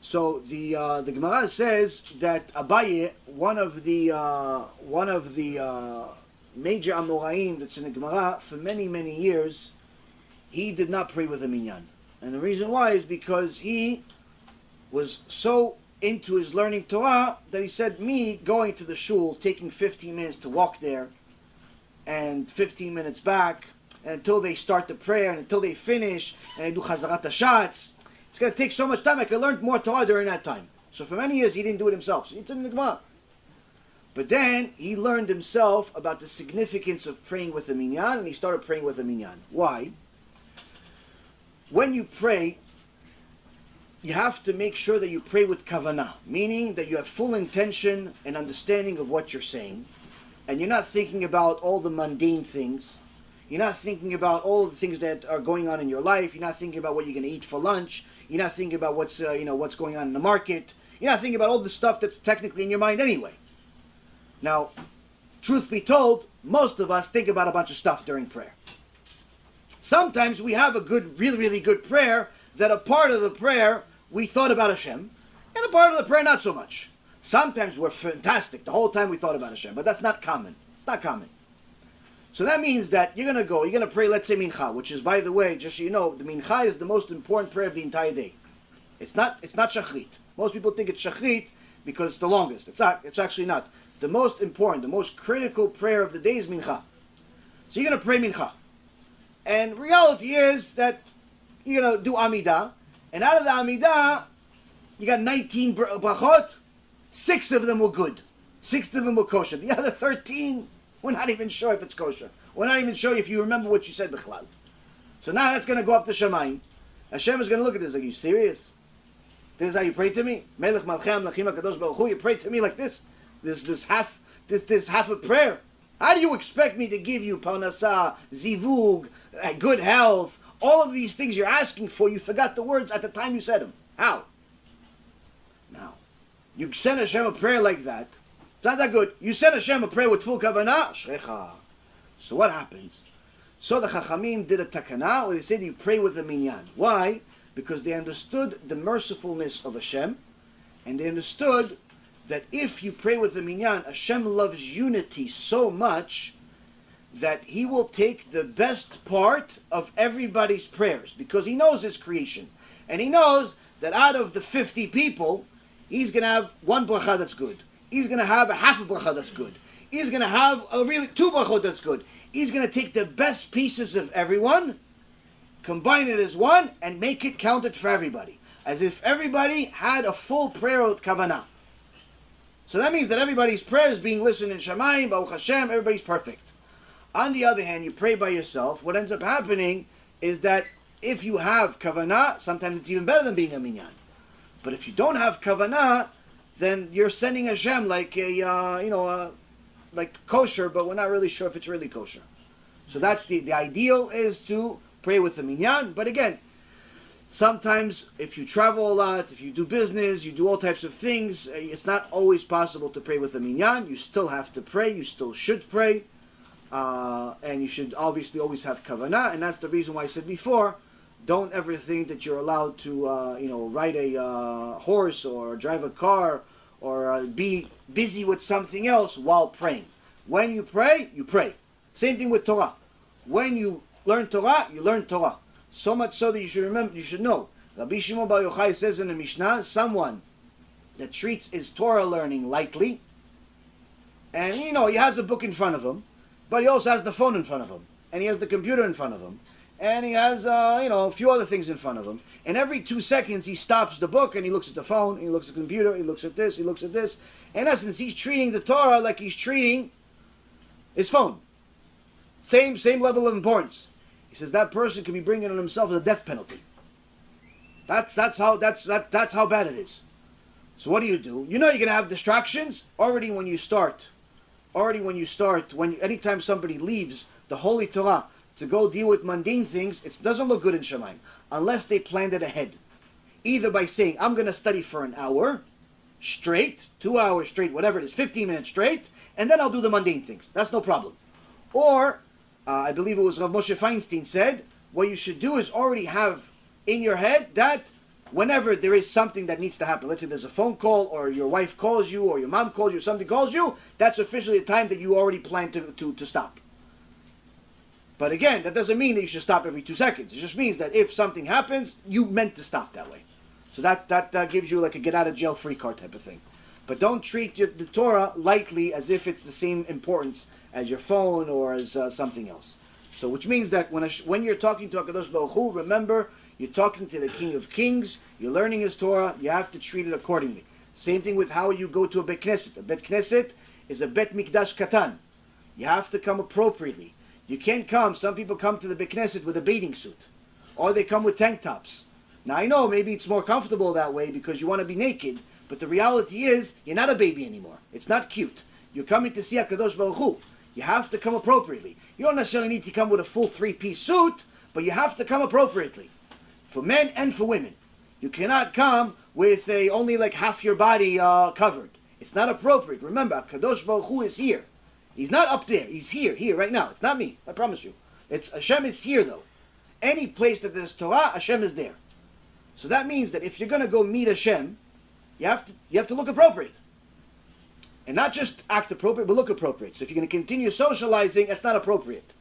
So the Gemara says that Abaye, one of the major Amoraim that's in the Gemara, for many years, he did not pray with a minyan, and the reason why is because he was so into his learning Torah that he said, me going to the shul, taking 15 minutes to walk there, and 15 minutes back, and until they start the prayer, and until they finish, and they do Chazarat HaShatz, it's going to take so much time. I could learn more Torah during that time. So for many years he didn't do it himself. So it's in the Gemara. But then he learned himself about the significance of praying with a minyan, and he started praying with a minyan. Why? When you pray, you have to make sure that you pray with kavanah, meaning that you have full intention and understanding of what you're saying, and you're not thinking about all the mundane things. You're not thinking about all the things that are going on in your life. You're not thinking about what you're going to eat for lunch. You're not thinking about what's going on in the market. You're not thinking about all the stuff that's technically in your mind anyway. Now, truth be told, most of us think about a bunch of stuff during prayer. Sometimes we have a good, really good prayer that a part of the prayer we thought about Hashem, and a part of the prayer not so much. Sometimes we're fantastic. The whole time we thought about Hashem, but that's not common. It's not common. So that means that you're going to pray, let's say Mincha, which is, by the way, just so you know, the Mincha is the most important prayer of the entire day. It's not Shachrit. Most people think it's Shachrit because it's the longest. It's not. It's actually not. The most important, the most critical prayer of the day is Mincha. So you're going to pray Mincha. And reality is that you're going to do Amidah, and out of the Amidah, you got 19 brachot, 6 of them were good. 6 of them were kosher. The other 13, we're not even sure if it's kosher. We're not even sure if you remember what you said, Bichlal. So now that's going to go up to Shamayim. Hashem is going to look at this like, are you serious? This is how you pray to me? Melech Malchem Lachim HaKadosh Baruch Hu, you pray to me like this? This half a prayer? How do you expect me to give you parnasah, zivug, good health, all of these things you're asking for? You forgot the words at the time you said them. How? Now, you send Hashem a prayer like that. It's not that good. You send Hashem a prayer with full kavanah. Shrecha. So what happens? So the Chachamim did a takana where they said you pray with a minyan. Why? Because they understood the mercifulness of Hashem, and they understood that if you pray with a minyan, Hashem loves unity so much that He will take the best part of everybody's prayers, because He knows His creation. And He knows that out of the 50 people, He's going to have one bracha that's good. He's going to have a half a bracha that's good. He's going to have a really 2 brachot that's good. He's going to take the best pieces of everyone, combine it as one, and make it counted for everybody. As if everybody had a full prayer of kavanah. So that means that everybody's prayer is being listened in Shamayim, Baruch Hashem, everybody's perfect. On the other hand, you pray by yourself, what ends up happening is that if you have kavanah, sometimes it's even better than being a minyan. But if you don't have kavanah, then you're sending Hashem like like kosher, but we're not really sure if it's really kosher. So that's the ideal is to pray with the minyan. But again, sometimes if you travel a lot, if you do business, you do all types of things, it's not always possible to pray with a minyan. You still have to pray. You still should pray. And you should obviously always have kavanah. And that's the reason why I said before, don't ever think that you're allowed to ride a horse or drive a car or be busy with something else while praying. When you pray, you pray. Same thing with Torah. When you learn Torah, you learn Torah. So much so that you should remember, you should know. Rabbi Shimon Bar Yochai says in the Mishnah, someone that treats his Torah learning lightly, and he has a book in front of him, but he also has the phone in front of him, and he has the computer in front of him, and he has a few other things in front of him, and every 2 seconds he stops the book and he looks at the phone, he looks at the computer, he looks at this, he looks at this. In essence, he's treating the Torah like he's treating his phone. Same level of importance. He says that person could be bringing on himself the death penalty. That's how bad it is. So what do? You're going to have distractions already when you start. Anytime somebody leaves the Holy Torah to go deal with mundane things, it doesn't look good in Shamayim unless they planned it ahead. Either by saying, I'm going to study for an hour straight, 2 hours straight, whatever it is, 15 minutes straight, and then I'll do the mundane things. That's no problem. Or, I believe it was Rav Moshe Feinstein said, what you should do is already have in your head that whenever there is something that needs to happen, let's say there's a phone call, or your wife calls you, or your mom calls you, or something calls you, that's officially a time that you already plan to stop. But again, that doesn't mean that you should stop every 2 seconds. It just means that if something happens, you meant to stop that way. So that gives you like a get out of jail free card type of thing. But don't treat the Torah lightly as if it's the same importance as your phone or as something else. So which means that when you're talking to HaKadosh Baruch Hu, remember, you're talking to the King of Kings, you're learning his Torah, you have to treat it accordingly. Same thing with how you go to a Bet Knesset. A Bet Knesset is a Bet Mikdash Katan. You have to come appropriately. You can't come, some people come to the Bet Knesset with a bathing suit. Or they come with tank tops. Now I know maybe it's more comfortable that way because you want to be naked, but the reality is you're not a baby anymore. It's not cute. You're coming to see HaKadosh Baruch Hu. You have to come appropriately. You don't necessarily need to come with a full 3-piece suit, but you have to come appropriately. For men and for women. You cannot come with only like half your body covered. It's not appropriate. Remember, HaKadosh Baruch Hu is here. He's not up there. He's here right now. It's not me. I promise you. Hashem is here though. Any place that there's Torah, Hashem is there. So that means that if you're going to go meet Hashem, you have to look appropriate. And not just act appropriate, but look appropriate. So if you're going to continue socializing, that's not appropriate.